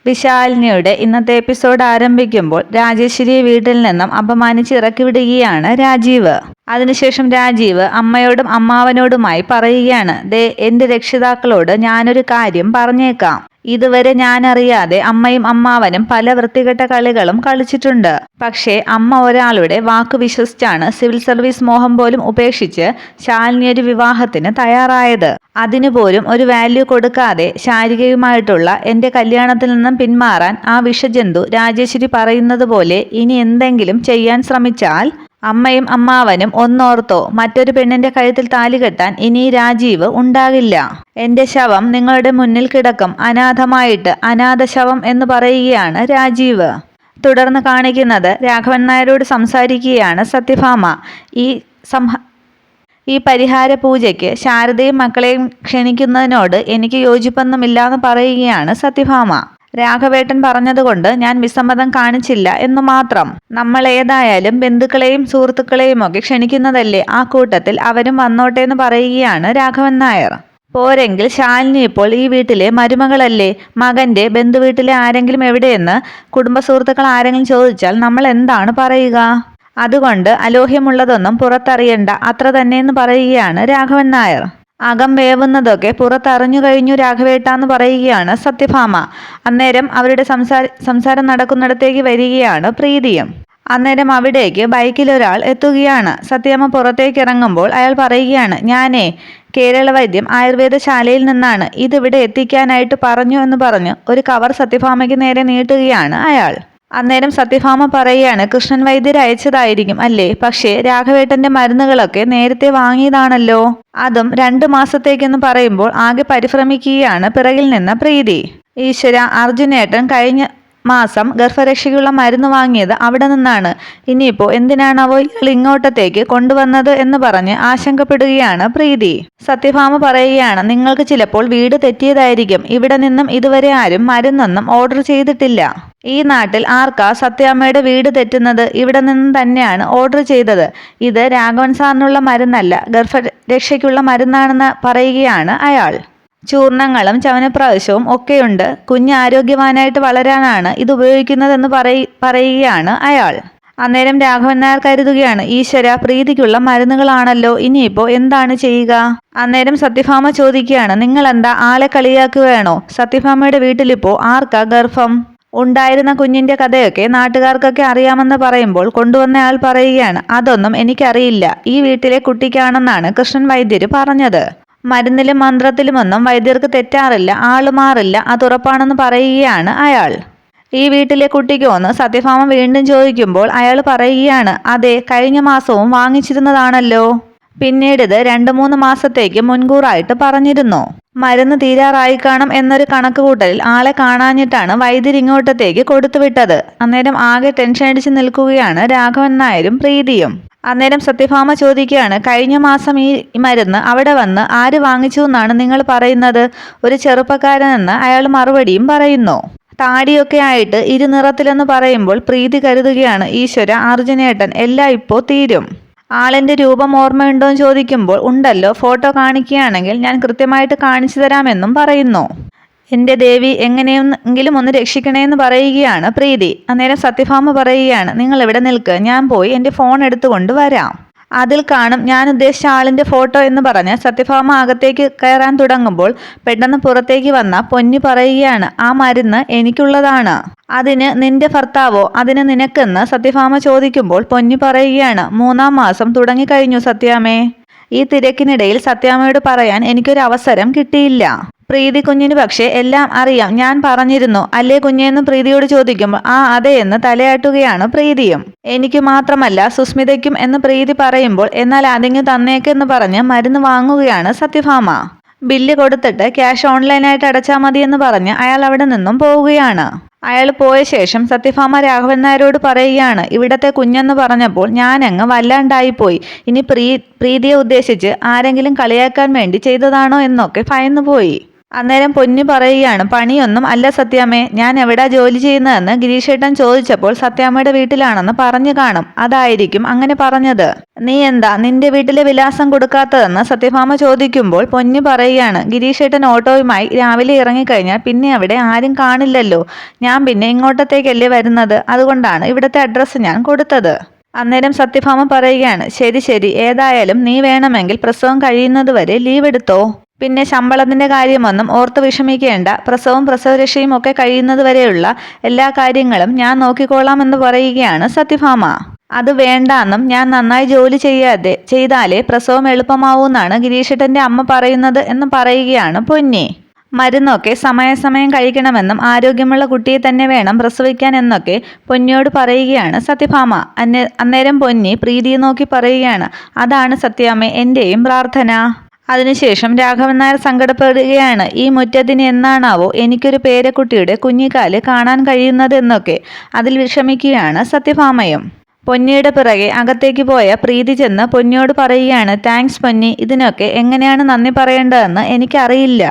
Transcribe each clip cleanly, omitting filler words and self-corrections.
വിശാലിനിയുടെ ഇന്നത്തെ എപ്പിസോഡ് ആരംഭിക്കുമ്പോൾ രാജേശ്വരിയെ വീട്ടിൽ നിന്നും അപമാനിച്ച് ഇറക്കി വിടുകയാണ് രാജീവ്. അതിനുശേഷം രാജീവ് അമ്മയോടും അമ്മാവനോടുമായി പറയുകയാണ്, ദേ എൻ്റെ രക്ഷിതാക്കളോട് ഞാനൊരു കാര്യം പറഞ്ഞേക്കാം. ഇതുവരെ ഞാനറിയാതെ അമ്മയും അമ്മാവനും പല വൃത്തികെട്ട കളികളും കളിച്ചിട്ടുണ്ട്. പക്ഷേ അമ്മ ഒരാളുടെ വാക്ക് വിശ്വസിച്ചാണ് സിവിൽ സർവീസ് മോഹം പോലും ഉപേക്ഷിച്ച് ശാലിനി ഒരു വിവാഹത്തിന് തയ്യാറായത്. അതിനുപോലും ഒരു വാല്യൂ കൊടുക്കാതെ ശാരികയുമായിട്ടുള്ള എൻ്റെ കല്യാണത്തിൽ നിന്നും പിന്മാറാൻ ആ വിഷജന്തു രാജേശ്വരി പറയുന്നത് പോലെ ഇനി എന്തെങ്കിലും ചെയ്യാൻ ശ്രമിച്ചാൽ അമ്മയും അമ്മാവനും ഒന്നോർത്തോ, മറ്റൊരു പെണ്ണിന്റെ കഴുത്തിൽ താലി കെട്ടാൻ ഇനി രാജീവ് ഉണ്ടാകില്ല. എന്റെ ശവം നിങ്ങളുടെ മുന്നിൽ കിടക്കും, അനാഥമായിട്ട്. അനാഥ ശവം എന്ന് പറയുകയാണ് രാജീവ്. തുടർന്ന് കാണിക്കുന്നത് രാഘവൻ നായരോട് സംസാരിക്കുകയാണ് സത്യഭാമ. ഈ പരിഹാര പൂജയ്ക്ക് ശാരദയും മക്കളെയും ക്ഷണിക്കുന്നതിനോട് എനിക്ക് യോജിപ്പൊന്നുമില്ലാന്ന് പറയുകയാണ് സത്യഭാമ. രാഘവേട്ടൻ പറഞ്ഞതുകൊണ്ട് ഞാൻ വിസമ്മതം കാണിച്ചില്ല എന്നു മാത്രം. നമ്മൾ ഏതായാലും ബന്ധുക്കളെയും സുഹൃത്തുക്കളെയും ഒക്കെ ക്ഷണിക്കുന്നതല്ലേ, ആ കൂട്ടത്തിൽ അവരും വന്നോട്ടെ എന്ന് പറയുകയാണ് രാഘവൻ നായർ. പോരെങ്കിൽ ശാലിനി ഇപ്പോൾ ഈ വീട്ടിലെ മരുമകളല്ലേ. മകന്റെ ബന്ധുവീട്ടിലെ ആരെങ്കിലും എവിടെയെന്ന് കുടുംബ സുഹൃത്തുക്കൾ ആരെങ്കിലും ചോദിച്ചാൽ നമ്മൾ എന്താണ് പറയുക? അതുകൊണ്ട് അലോഹ്യമുള്ളതൊന്നും പുറത്തറിയണ്ട, അത്ര തന്നെയെന്ന് പറയുകയാണ് രാഘവൻ നായർ. അകം വേവുന്നതൊക്കെ പുറത്തറിഞ്ഞു കഴിഞ്ഞു രാഘവേട്ടാന്ന് പറയുകയാണ് സത്യഭാമ. അന്നേരം അവരുടെ സംസാരം നടക്കുന്നിടത്തേക്ക് വരികയാണ് പ്രീതിയും. അന്നേരം അവിടേക്ക് ബൈക്കിലൊരാൾ എത്തുകയാണ്. സത്യഭാമ പുറത്തേക്ക് ഇറങ്ങുമ്പോൾ അയാൾ പറയുകയാണ്, ഞാനേ കേരള വൈദ്യം ആയുർവേദശാലയിൽ നിന്നാണ്, ഇതിവിടെ എത്തിക്കാനായിട്ട് പറഞ്ഞു എന്ന് പറഞ്ഞ് ഒരു കവർ സത്യഭാമയ്ക്ക് നേരെ നീട്ടുകയാണ് അയാൾ. അന്നേരം സത്യഭാമ പറയുകയാണ്, കൃഷ്ണൻ വൈദ്യർ അയച്ചതായിരിക്കും അല്ലേ, പക്ഷേ രാഘവേട്ടന്റെ മരുന്നുകളൊക്കെ നേരത്തെ വാങ്ങിയതാണല്ലോ, അതും 2 മാസത്തേക്കെന്ന് പറയുമ്പോൾ ആകെ പരിഭ്രമിക്കുകയാണ് പിറകിൽ നിന്ന് പ്രീതി. ഈശ്വര, അർജുനേട്ടൻ കഴിഞ്ഞ മാസം ഗർഭരക്ഷയ്ക്കുള്ള മരുന്ന് വാങ്ങിയത് അവിടെ നിന്നാണ്. ഇനിയിപ്പോൾ എന്തിനാണാവോ ഇയാൾ ഇങ്ങോട്ടത്തേക്ക് കൊണ്ടുവന്നത് എന്ന് പറഞ്ഞ് ആശങ്കപ്പെടുകയാണ് പ്രീതി. സത്യഭാമ പറയുകയാണ്, നിങ്ങൾക്ക് ചിലപ്പോൾ വീട് തെറ്റിയതായിരിക്കും. ഇവിടെ നിന്നും ഇതുവരെ ആരും മരുന്നൊന്നും ഓർഡർ ചെയ്തിട്ടില്ല. ഈ നാട്ടിൽ ആർക്കാ സത്യാമ്മയുടെ വീട് തെറ്റുന്നത്? ഇവിടെ നിന്ന് തന്നെയാണ് ഓർഡർ ചെയ്തത്. ഇത് രാഘവൻ സാറിനുള്ള മരുന്നല്ല, ഗർഭരക്ഷയ്ക്കുള്ള മരുന്നാണെന്ന് പറയുകയാണ് അയാൾ. ചൂർണങ്ങളും ചവനപ്രാവശ്യവും ഒക്കെയുണ്ട്. കുഞ്ഞ് ആരോഗ്യവാനായിട്ട് വളരാനാണ് ഇത് ഉപയോഗിക്കുന്നതെന്ന് പറയുകയാണ് അയാൾ. അന്നേരം രാഘവൻ നായർ കരുതുകയാണ്, ഈശ്വര, പ്രീതിക്കുള്ള മരുന്നുകളാണല്ലോ, ഇനിയിപ്പോ എന്താണ് ചെയ്യുക? അന്നേരം സത്യഭാമ ചോദിക്കുകയാണ്, നിങ്ങൾ എന്താ ആളെ കളിയാക്കുകയാണോ? സത്യഭാമയുടെ വീട്ടിലിപ്പോ ആർക്കാ ഗർഭം? ഉണ്ടായിരുന്ന കുഞ്ഞിന്റെ കഥയൊക്കെ നാട്ടുകാർക്കൊക്കെ അറിയാമെന്ന് പറയുമ്പോൾ കൊണ്ടുവന്നയാൾ പറയുകയാണ്, അതൊന്നും എനിക്കറിയില്ല. ഈ വീട്ടിലെ കുട്ടിക്കാണെന്നാണ് കൃഷ്ണൻ വൈദ്യര് പറഞ്ഞത്. മരുന്നിലും മന്ത്രത്തിലുമൊന്നും വൈദ്യർക്ക് തെറ്റാറില്ല, ആള് മാറില്ല, അതുറപ്പാണെന്ന് പറയുകയാണ് അയാൾ. ഈ വീട്ടിലെ കുട്ടിക്കോന്ന് സത്യഭാമ വീണ്ടും ചോദിക്കുമ്പോൾ അയാൾ പറയുകയാണ്, അതെ, കഴിഞ്ഞ മാസവും വാങ്ങിച്ചിരുന്നതാണല്ലോ. പിന്നീട് 2-3 മാസത്തേക്ക് മുൻകൂറായിട്ട് പറഞ്ഞിരുന്നു. മരുന്ന് തീരാറായി കാണും എന്നൊരു കണക്കുകൂട്ടലിൽ ആളെ കാണാഞ്ഞിട്ടാണ് വൈദ്യർ ഇങ്ങോട്ടത്തേക്ക് കൊടുത്തുവിട്ടത്. അന്നേരം ആകെ ടെൻഷൻ അടിച്ച് നിൽക്കുകയാണ് രാഘവൻ നായരും പ്രീതിയും. അന്നേരം സത്യഭാമ ചോദിക്കുകയാണ്, കഴിഞ്ഞ മാസം ഈ മരുന്ന് അവിടെ വന്ന് ആര് വാങ്ങിച്ചു എന്നാണ് നിങ്ങൾ പറയുന്നത്? ഒരു ചെറുപ്പക്കാരനെന്ന് അയാൾ മറുപടിയും പറയുന്നു. താടിയൊക്കെ ആയിട്ട് ഇരുനിറത്തിലെന്ന് പറയുമ്പോൾ പ്രീതി കരുതുകയാണ്, ഈശ്വര, അർജുനേട്ടൻ, എല്ലാം ഇപ്പോൾ തീരും. ആളിന്റെ രൂപം ഓർമ്മയുണ്ടോയെന്ന് ചോദിക്കുമ്പോൾ ഉണ്ടല്ലോ, ഫോട്ടോ കാണിക്കുകയാണെങ്കിൽ ഞാൻ കൃത്യമായിട്ട് കാണിച്ചു തരാമെന്നും പറയുന്നു. എൻ്റെ ദേവി, എങ്ങനെയെങ്കിലും ഒന്ന് രക്ഷിക്കണേന്ന് പറയുകയാണ് പ്രീതി. അന്നേരം സത്യഭാമ പറയുകയാണ്, നിങ്ങൾ ഇവിടെ നിൽക്ക്, ഞാൻ പോയി എൻ്റെ ഫോൺ എടുത്തുകൊണ്ട് വരാം. അതിൽ കാണും ഞാൻ ഉദ്ദേശിച്ച ആളിൻ്റെ ഫോട്ടോ എന്ന് പറഞ്ഞ് സത്യഭാമ അകത്തേക്ക് കയറാൻ തുടങ്ങുമ്പോൾ പെട്ടെന്ന് പുറത്തേക്ക് വന്ന പൊന്നി പറയുകയാണ്, ആ മരുന്ന് എനിക്കുള്ളതാണ്. അതിന് നിന്റെ ഭർത്താവോ? അതിന് നിനക്കെന്ന് സത്യഭാമ ചോദിക്കുമ്പോൾ പൊന്നി പറയുകയാണ്, 3-ാം മാസം തുടങ്ങിക്കഴിഞ്ഞു സത്യാമ്മേ. ഈ തിരക്കിനിടയിൽ സത്യാമ്മയോട് പറയാൻ എനിക്കൊരു അവസരം കിട്ടിയില്ല. പ്രീതി കുഞ്ഞിന് പക്ഷേ എല്ലാം അറിയാം, ഞാൻ പറഞ്ഞിരുന്നു അല്ലേ കുഞ്ഞെന്ന് പ്രീതിയോട് ചോദിക്കുമ്പോൾ ആ അതെ എന്ന് തലയാട്ടുകയാണ് പ്രീതിയും. എനിക്ക് മാത്രമല്ല സുസ്മിതയ്ക്കും എന്ന് പ്രീതി പറയുമ്പോൾ എന്നാൽ അതിങ്ങ് തന്നേക്കെന്ന് പറഞ്ഞ് മരുന്ന് വാങ്ങുകയാണ് സത്യഭാമ. ബില്ല് കൊടുത്തിട്ട് ക്യാഷ് ഓൺലൈനായിട്ട് അടച്ചാൽ മതി എന്ന് പറഞ്ഞ് അയാൾ അവിടെ നിന്നും പോവുകയാണ്. അയാൾ പോയ ശേഷം സത്യഭാമ രാഘവൻ നായരോട് പറയുകയാണ്, ഇവിടത്തെ കുഞ്ഞെന്ന് പറഞ്ഞപ്പോൾ ഞാനങ്ങ് വല്ലാണ്ടായിപ്പോയി. ഇനി പ്രീതിയെ ഉദ്ദേശിച്ച് ആരെങ്കിലും കളിയാക്കാൻ വേണ്ടി ചെയ്തതാണോ എന്നൊക്കെ ഭയന്നുപോയി. അന്നേരം പൊന്നു പറയുകയാണ്, പണിയൊന്നും അല്ല സത്യാമ്മേ, ഞാൻ എവിടാ ജോലി ചെയ്യുന്നതെന്ന് ഗിരീഷേട്ടൻ ചോദിച്ചപ്പോൾ സത്യാമ്മയുടെ വീട്ടിലാണെന്ന് പറഞ്ഞു കാണും, അതായിരിക്കും അങ്ങനെ പറഞ്ഞത്. നീ എന്താ നിന്റെ വീട്ടിലെ വിലാസം കൊടുക്കാത്തതെന്ന് സത്യഭാമ ചോദിക്കുമ്പോൾ പൊന്നു പറയുകയാണ്, ഗിരീഷേട്ടൻ ഓട്ടോയുമായി രാവിലെ ഇറങ്ങിക്കഴിഞ്ഞാൽ പിന്നെ അവിടെ ആരും കാണില്ലല്ലോ, ഞാൻ പിന്നെ ഇങ്ങോട്ടത്തേക്കല്ലേ വരുന്നത്, അതുകൊണ്ടാണ് ഇവിടുത്തെ അഡ്രസ്സ് ഞാൻ കൊടുത്തത്. അന്നേരം സത്യഭാമ പറയുകയാണ്, ശരി ശരി, ഏതായാലും നീ വേണമെങ്കിൽ പ്രസവം കഴിയുന്നത് വരെ ലീവ് എടുത്തോ, പിന്നെ ശമ്പളത്തിന്റെ കാര്യമൊന്നും ഓർത്ത് വിഷമിക്കേണ്ട, പ്രസവവും പ്രസവരക്ഷയും ഒക്കെ കഴിയുന്നത് വരെയുള്ള എല്ലാ കാര്യങ്ങളും ഞാൻ നോക്കിക്കോളാമെന്ന് പറയുകയാണ് സത്യഭാമ. അത് വേണ്ടാന്നും ഞാൻ നന്നായി ജോലി ചെയ്താലേ പ്രസവം എളുപ്പമാവൂന്നാണ് ഗിരീഷേട്ടന്റെ അമ്മ പറയുന്നത് എന്ന് പറയുകയാണ് പൊന്നി. മരുന്നൊക്കെ സമയാസമയം കഴിക്കണമെന്നും ആരോഗ്യമുള്ള കുട്ടിയെ തന്നെ വേണം പ്രസവിക്കാൻ എന്നൊക്കെ പൊന്നിയോട് പറയുകയാണ് സത്യഭാമ. അന്നേരം പൊന്നി പ്രീതിയെ നോക്കി പറയുകയാണ്, അതാണ് സത്യാമ്മേ എന്റെയും പ്രാർത്ഥന. അതിനുശേഷം രാഘവൻ നായർ സങ്കടപ്പെടുകയാണ്, ഈ മുറ്റത്തിന് എന്നാണാവോ എനിക്കൊരു പേരക്കുട്ടിയുടെ കുഞ്ഞിക്കാല് കാണാൻ കഴിയുന്നത് എന്നൊക്കെ. അതിൽ വിഷമിക്കുകയാണ് സത്യഭാമയും. പൊന്നിയുടെ പിറകെ അകത്തേക്ക് പോയ പ്രീതി ചെന്ന് പൊന്നിയോട് പറയുകയാണ്, താങ്ക്സ് പൊന്നി, ഇതിനൊക്കെ എങ്ങനെയാണ് നന്ദി പറയേണ്ടതെന്ന് എനിക്കറിയില്ല.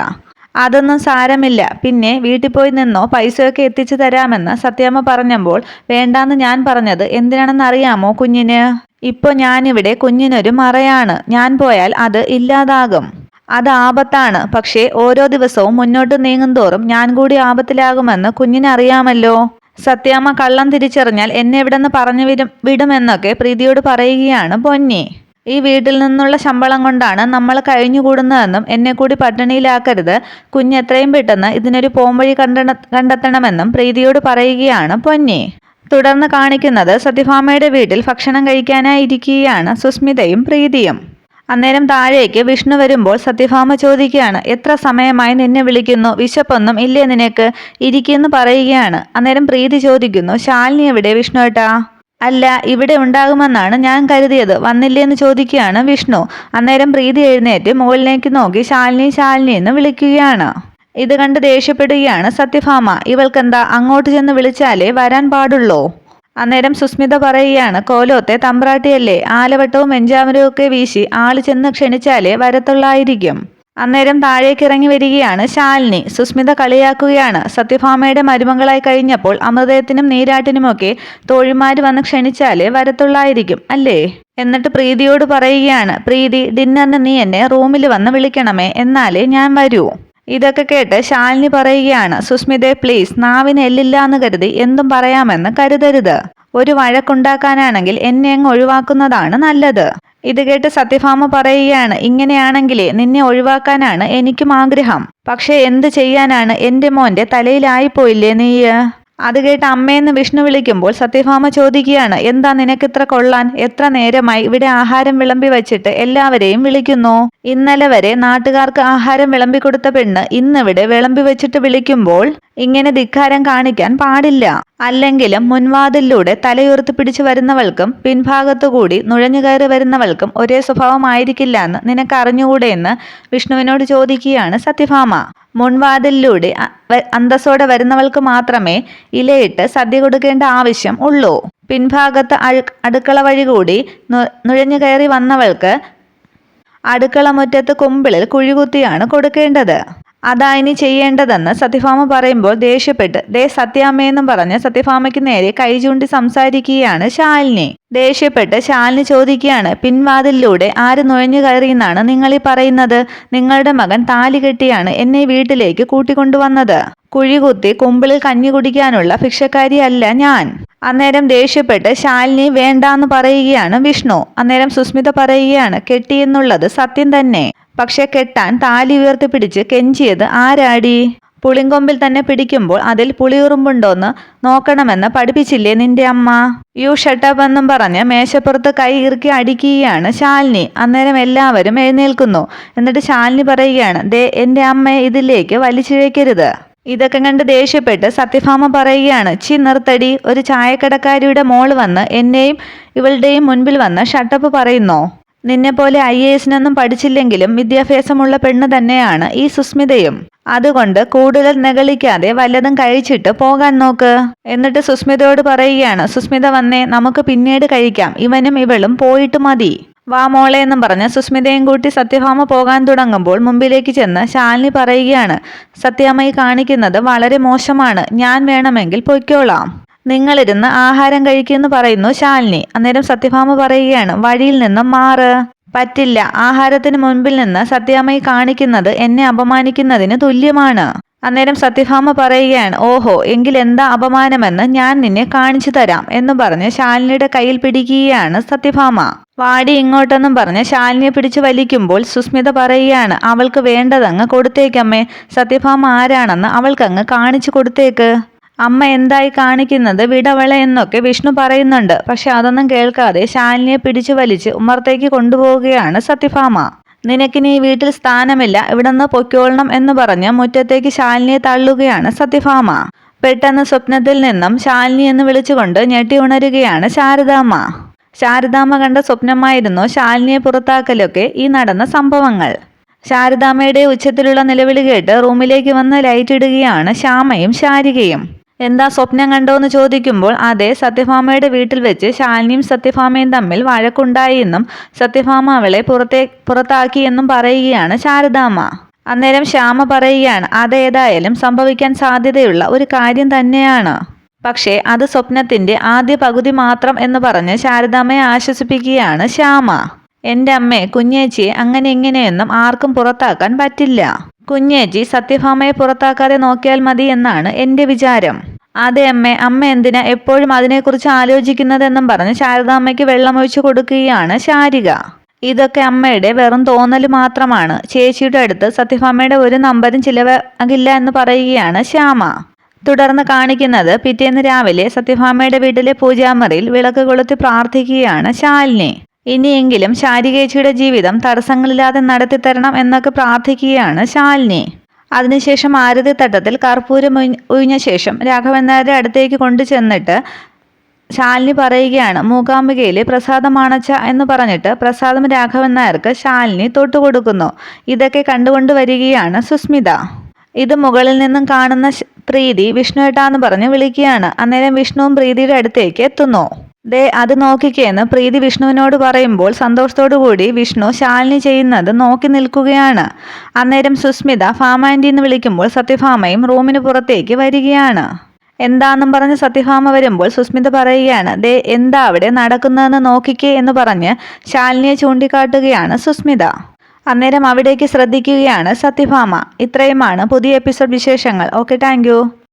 അതൊന്നും സാരമില്ല, പിന്നെ വീട്ടിൽ പോയി നിന്നോ, പൈസയൊക്കെ എത്തിച്ചു തരാമെന്ന് സത്യാമ്മ പറഞ്ഞപ്പോൾ വേണ്ടാന്ന് ഞാൻ പറഞ്ഞത് എന്തിനാണെന്ന് അറിയാമോ കുഞ്ഞിന്? ഇപ്പൊ ഞാനിവിടെ കുഞ്ഞിനൊരു മറയാണ്, ഞാൻ പോയാൽ അത് ഇല്ലാതാകും, അത് ആപത്താണ്. പക്ഷേ ഓരോ ദിവസവും മുന്നോട്ട് നീങ്ങുന്തോറും ഞാൻ കൂടി ആപത്തിലാകുമെന്ന് കുഞ്ഞിനറിയാമല്ലോ. സത്യാമ്മ കള്ളം തിരിച്ചറിഞ്ഞാൽ എന്നെ ഇവിടെന്ന് പറഞ്ഞു വിടുമെന്നൊക്കെ പ്രീതിയോട് പറയുകയാണ് പൊന്നി. ഈ വീട്ടിൽ നിന്നുള്ള ശമ്പളം കൊണ്ടാണ് നമ്മൾ കഴിഞ്ഞുകൂടുന്നതെന്നും എന്നെ കൂടി പട്ടിണിയിലാക്കരുത്, കുഞ്ഞ് എത്രയും പെട്ടെന്ന് ഇതിനൊരു പോംവഴി കണ്ടെത്തണമെന്നും പ്രീതിയോട് പറയുകയാണ് പൊന്നി. തുടർന്ന് കാണിക്കുന്നത് സത്യഭാമയുടെ വീട്ടിൽ ഭക്ഷണം കഴിക്കാനായി ഇരിക്കുകയാണ് സുസ്മിതയും പ്രീതിയും. അന്നേരം താഴേക്ക് വിഷ്ണു വരുമ്പോൾ സത്യഭാമ ചോദിക്കുകയാണ്, എത്ര സമയമായി നിന്നെ വിളിക്കുന്നു, വിശപ്പൊന്നും ഇല്ലേ നിനക്ക്, ഇരിക്കുമെന്ന് പറയുകയാണ്. അന്നേരം പ്രീതി ചോദിക്കുന്നു, ശാലിനി എവിടെ വിഷ്ണുവേട്ടാ? അല്ല, ഇവിടെ ഉണ്ടാകുമെന്നാണ് ഞാൻ കരുതിയത്, വന്നില്ലേന്ന് ചോദിക്കുകയാണ് വിഷ്ണു. അന്നേരം പ്രീതി എഴുന്നേറ്റ് മുകളിലേക്ക് നോക്കി ശാലിനി ശാലിനി എന്ന് വിളിക്കുകയാണ്. ഇത് കണ്ട് ദേഷ്യപ്പെടുകയാണ് സത്യഭാമ. ഇവൾക്കെന്താ അങ്ങോട്ട് ചെന്ന് വിളിച്ചാലേ വരാൻ പാടുള്ളൂ. അന്നേരം സുസ്മിത പറയുകയാണ്, കോലോത്തെ തമ്പ്രാട്ടിയല്ലേ, ആലവട്ടവും വെഞ്ചാമരവും ഒക്കെ വീശി ആള് ചെന്ന് ക്ഷണിച്ചാലേ വരത്തുള്ളായിരിക്കും. അന്നേരം താഴേക്ക് ഇറങ്ങി വരികയാണ് ശാലിനി. സുസ്മിത കളിയാക്കുകയാണ്, സത്യഭാമയുടെ മരുമകളായി കഴിഞ്ഞപ്പോൾ അമൃതത്തിനും നീരാട്ടിനുമൊക്കെ തോഴിമാര് വന്ന് ക്ഷണിച്ചാലേ വരത്തുള്ളായിരിക്കും അല്ലേ? എന്നിട്ട് പ്രീതിയോട് പറയുകയാണ്, പ്രീതി, ഡിന്നറിന് നീ എന്നെ റൂമിൽ വന്ന് വിളിക്കണമേ, എന്നാലേ ഞാൻ വരൂ. ഇതൊക്കെ കേട്ട് ശാലിനി പറയുകയാണ്, സുസ്മിതേ പ്ലീസ്, നാവിന് എല്ലില്ലാന്ന് കരുതി എന്തും പറയാമെന്ന് കരുതരുത്. ഒരു വഴക്കുണ്ടാക്കാനാണെങ്കിൽ എന്നെ അങ്ങ് ഒഴിവാക്കുന്നതാണ് നല്ലത്. ഇത് കേട്ട് സത്യഭാമ പറയുകയാണ്, ഇങ്ങനെയാണെങ്കിലേ നിന്നെ ഒഴിവാക്കാനാണ് എനിക്കും ആഗ്രഹം. പക്ഷെ എന്ത് ചെയ്യാനാണ്, എന്റെ മോന്റെ തലയിലായിപ്പോയില്ലേ നീ? അത് കേട്ട് അമ്മയെന്ന് വിഷ്ണു വിളിക്കുമ്പോൾ സത്യഭാമ ചോദിക്കുകയാണ്, എന്താ നിനക്കിത്ര കൊള്ളാൻ? എത്ര നേരമായി ഇവിടെ ആഹാരം വിളമ്പി വച്ചിട്ട് എല്ലാവരെയും വിളിക്കുന്നു. ഇന്നലെ വരെ നാട്ടുകാർക്ക് ആഹാരം വിളമ്പി കൊടുത്ത പെണ്ണ് ഇന്നിവിടെ വിളമ്പി വെച്ചിട്ട് വിളിക്കുമ്പോൾ ഇങ്ങനെ ധിക്കാരം കാണിക്കാൻ പാടില്ല. അല്ലെങ്കിലും മുൻവാതിലൂടെ തലയുയർത്തി പിടിച്ചു വരുന്നവൾക്കും പിൻഭാഗത്തുകൂടി നുഴഞ്ഞു കയറി വരുന്നവൾക്കും ഒരേ സ്വഭാവമായിരിക്കില്ല എന്ന് നിനക്ക് അറിഞ്ഞുകൂടെ എന്ന് വിഷ്ണുവിനോട് ചോദിക്കുകയാണ് സത്യഭാമ. മുൻവാതിലൂടെ അന്തസ്സോടെ വരുന്നവൾക്ക് മാത്രമേ ഇലയിട്ട് സദ്യ കൊടുക്കേണ്ട ആവശ്യം ഉള്ളൂ. പിൻഭാഗത്ത് അടുക്കള വഴി കൂടി നുഴഞ്ഞു കയറി വന്നവൾക്ക് അടുക്കള മുറ്റത്ത് കുമ്പിളിൽ കുഴികുത്തിയാണ് കൊടുക്കേണ്ടത്. അതാ ഇനി ചെയ്യേണ്ടതെന്ന് സത്യഭാമ പറയുമ്പോൾ ദേഷ്യപ്പെട്ട് ദേ സത്യാമ്മയെന്നും പറഞ്ഞ് സത്യഭാമയ്ക്ക് നേരെ കൈ ചൂണ്ടി സംസാരിക്കുകയാണ് ശാലിനി. ദേഷ്യപ്പെട്ട് ശാലിനി ചോദിക്കുകയാണ്, പിൻവാതിലൂടെ ആര് നുഴഞ്ഞു കയറിയെന്നാണ് നിങ്ങളീ പറയുന്നത്? നിങ്ങളുടെ മകൻ താലി കെട്ടിയാണ് എന്നെ വീട്ടിലേക്ക് കൂട്ടിക്കൊണ്ടുവന്നത്. കുഴികുത്തി കുമ്പിളിൽ കഞ്ഞി കുടിക്കാനുള്ള ഭിക്ഷക്കാരിയല്ല ഞാൻ. അന്നേരം ദേഷ്യപ്പെട്ട് ശാലിനി വേണ്ടാന്ന് പറയുകയാണ് വിഷ്ണു. അന്നേരം സുസ്മിത പറയുകയാണ്, കെട്ടിയെന്നുള്ളത് സത്യം തന്നെ, പക്ഷെ കെട്ടാൻ താലി ഉയർത്തിപ്പിടിച്ച് കെഞ്ചിയത് ആരാടി? പുളിങ്കൊമ്പിൽ തന്നെ പിടിക്കുമ്പോൾ അതിൽ പുളിയുറുമ്പുണ്ടോന്ന് നോക്കണമെന്ന് പഠിപ്പിച്ചില്ലേ നിന്റെ അമ്മ? യു ഷട്ടപ്പ് എന്നും പറഞ്ഞ് മേശപ്പുറത്ത് കൈ ഇറുക്കി അടിക്കുകയാണ് ശാലിനി. അന്നേരം എല്ലാവരും എഴുന്നേൽക്കുന്നു. എന്നിട്ട് ശാലിനി പറയുകയാണ്, ദേ എന്റെ അമ്മയെ ഇതിലേക്ക് വലിച്ചിഴക്കരുത്. ഇതൊക്കെ കണ്ട് ദേഷ്യപ്പെട്ട് സത്യഭാമ പറയുകയാണ്, ചി നിർത്തടി, ഒരു ചായക്കടക്കാരിയുടെ മോള് വന്ന് എന്നെയും ഇവളുടെയും മുൻപിൽ വന്ന് ഷട്ടപ്പ് പറയുന്നോ? നിന്നെപ്പോലെ IAS-നൊന്നും പഠിച്ചില്ലെങ്കിലും വിദ്യാഭ്യാസമുള്ള പെണ്ണ് തന്നെയാണ് ഈ സുസ്മിതയും. അതുകൊണ്ട് കൂടുതൽ നെകളിക്കാതെ വല്ലതും കഴിച്ചിട്ട് പോകാൻ നോക്ക്. എന്നിട്ട് സുസ്മിതയോട് പറയുകയാണ്, സുസ്മിത വന്നേ, നമുക്ക് പിന്നീട് കഴിക്കാം, ഇവനും ഇവളും പോയിട്ട് മതി. വാ മോളെ എന്നും പറഞ്ഞ് സുസ്മിതയും കൂട്ടി സത്യഭാമ പോകാൻ തുടങ്ങുമ്പോൾ മുമ്പിലേക്ക് ചെന്ന് ശാലിനി പറയുകയാണ്, സത്യാമ്മ ഈ കാണിക്കുന്നത് വളരെ മോശമാണ്. ഞാൻ വേണമെങ്കിൽ പൊയ്ക്കോളാം. നിങ്ങളിരുന്ന് ആഹാരം കഴിക്കുമെന്ന് പറയുന്നു ശാലിനി. അന്നേരം സത്യഭാമ പറയുകയാണ്, വഴിയിൽ നിന്നും മാറ്. പറ്റില്ല. ആഹാരത്തിന് മുൻപിൽ നിന്ന് സത്യാമ്മ ഈ കാണിക്കുന്നത് എന്നെ അപമാനിക്കുന്നതിന് തുല്യമാണ്. അന്നേരം സത്യഭാമ പറയുകയാണ്, ഓഹോ എങ്കിൽ എന്താ അപമാനമെന്ന് ഞാൻ നിന്നെ കാണിച്ചു തരാം എന്ന് പറഞ്ഞ് ശാലിനിയുടെ കയ്യിൽ പിടിക്കുകയാണ് സത്യഭാമ. വാടി ഇങ്ങോട്ടെന്നും പറഞ്ഞ് ശാലിനിയെ പിടിച്ചു വലിക്കുമ്പോൾ സുസ്മിത പറയുകയാണ്, അവൾക്ക് വേണ്ടതങ്ങ് കൊടുത്തേക്കമ്മേ. സത്യഭാമ ആരാണെന്ന് അവൾക്കങ്ങ് കാണിച്ചു കൊടുത്തേക്ക്. അമ്മ എന്തായി കാണിക്കുന്നത്, വിടവള എന്നൊക്കെ വിഷ്ണു പറയുന്നുണ്ട്. പക്ഷെ അതൊന്നും കേൾക്കാതെ ശാലിനിയെ പിടിച്ചു വലിച്ച് ഉമ്മറത്തേക്ക് കൊണ്ടുപോവുകയാണ് സത്യഭാമ. നിനക്കിനി ഈ വീട്ടിൽ സ്ഥാനമില്ല, ഇവിടുന്ന് പൊയ്ക്കോളണം എന്ന് പറഞ്ഞ് മുറ്റത്തേക്ക് ശാലിനിയെ തള്ളുകയാണ് സത്യഭാമ. പെട്ടെന്ന് സ്വപ്നത്തിൽ നിന്നും ശാലിനി എന്ന് വിളിച്ചുകൊണ്ട് ഞെട്ടി ഉണരുകയാണ് ശാരദാമ്മ. ശാരദാമ്മ കണ്ട സ്വപ്നമായിരുന്നു ശാലിനിയെ പുറത്താക്കലൊക്കെ ഈ നടന്ന സംഭവങ്ങൾ. ശാരദാമ്മയുടെ ഉച്ചത്തിലുള്ള നിലവിളി കേട്ട് റൂമിലേക്ക് വന്ന് ലൈറ്റ് ഇടുകയാണ് ശ്യാമയും ശാരികയും. എന്താ സ്വപ്നം കണ്ടോന്ന് ചോദിക്കുമ്പോൾ അതെ, സത്യഭാമയുടെ വീട്ടിൽ വെച്ച് ശാലിനിയും സത്യഭാമയും തമ്മിൽ വഴക്കുണ്ടായി എന്നും സത്യഭാമ അവളെ പുറത്താക്കി എന്നും പറയുകയാണ് ശാരദാമ്മ. അന്നേരം ശ്യാമ പറയുകയാണ്, അതേതായാലും സംഭവിക്കാൻ സാധ്യതയുള്ള ഒരു കാര്യം തന്നെയാണ്. പക്ഷേ അത് സ്വപ്നത്തിന്റെ ആദ്യ പകുതി മാത്രം എന്ന് പറഞ്ഞ് ശാരദാമ്മയെ ആശ്വസിപ്പിക്കുകയാണ് ശ്യാമ. എൻ്റെ അമ്മേ, കുഞ്ഞേച്ചിയെ അങ്ങനെ ഇങ്ങനെയൊന്നും ആർക്കും പുറത്താക്കാൻ പറ്റില്ല. കുഞ്ഞേച്ചി സത്യഭാമയെ പുറത്താക്കാതെ നോക്കിയാൽ മതി എന്നാണ് എൻ്റെ വിചാരം. അതെ അമ്മേ, അമ്മ എന്തിനാ എപ്പോഴും അതിനെക്കുറിച്ച് ആലോചിക്കുന്നതെന്നും പറഞ്ഞ് ശാരദാമ്മയ്ക്ക് വെള്ളമൊഴിച്ചു കൊടുക്കുകയാണ് ശാരിക. ഇതൊക്കെ അമ്മയുടെ വെറും തോന്നൽ മാത്രമാണ്. ചേച്ചിയുടെ അടുത്ത് സത്യഭാമയുടെ ഒരു നമ്പരും ചിലവാകില്ല എന്ന് പറയുകയാണ് ശ്യാമ. തുടർന്ന് കാണിക്കുന്നത് പിറ്റേന്ന് രാവിലെ സത്യഭാമയുടെ വീട്ടിലെ പൂജാമുറിയിൽ വിളക്ക് കൊളുത്തി പ്രാർത്ഥിക്കുകയാണ് ശാലിനി. ഇനിയെങ്കിലും ശാരികേച്ചിയുടെ ജീവിതം തടസ്സങ്ങളില്ലാതെ നടത്തിത്തരണം എന്നൊക്കെ പ്രാർത്ഥിക്കുകയാണ് ശാലിനി. അതിനുശേഷം ആരതി തട്ടത്തിൽ കർപ്പൂരം ഉഴിഞ്ഞ ശേഷം രാഘവൻ നായരുടെ അടുത്തേക്ക് കൊണ്ടു ചെന്നിട്ട് ശാലിനി പറയുകയാണ്, മൂകാംബികയിലെ പ്രസാദമാണച്ച എന്ന് പറഞ്ഞിട്ട് പ്രസാദം രാഘവൻ നായർക്ക് ശാലിനി തൊട്ടുകൊടുക്കുന്നു. ഇതൊക്കെ കണ്ടുകൊണ്ട് വരികയാണ് സുസ്മിത. ഇത് മുകളിൽ നിന്നും കാണുന്ന പ്രീതി വിഷ്ണുവേട്ടാന്ന് പറഞ്ഞ് വിളിക്കുകയാണ്. അന്നേരം വിഷ്ണുവും പ്രീതിയുടെ അടുത്തേക്ക് എത്തുന്നു. ദേ അത് നോക്കിക്കേന്ന് പ്രീതി വിഷ്ണുവിനോട് പറയുമ്പോൾ സന്തോഷത്തോടു കൂടി വിഷ്ണു ശാലിനി ചെയ്യുന്നത് നോക്കി നിൽക്കുകയാണ്. അന്നേരം സുസ്മിത ഫാമാൻറ്റി എന്ന് വിളിക്കുമ്പോൾ സത്യഭാമയും റൂമിന് പുറത്തേക്ക് വരികയാണ്. എന്താന്നും പറഞ്ഞ് സത്യഭാമ വരുമ്പോൾ സുസ്മിത പറയുകയാണ്, ദേ എന്താ അവിടെ നടക്കുന്നതെന്ന് നോക്കിക്കേ എന്ന് പറഞ്ഞ് ശാലിനിയെ ചൂണ്ടിക്കാട്ടുകയാണ് സുസ്മിത. അന്നേരം അവിടേക്ക് ശ്രദ്ധിക്കുകയാണ് സത്യഭാമ. ഇത്രയുമാണ് പുതിയ എപ്പിസോഡ് വിശേഷങ്ങൾ. Okay, thank you.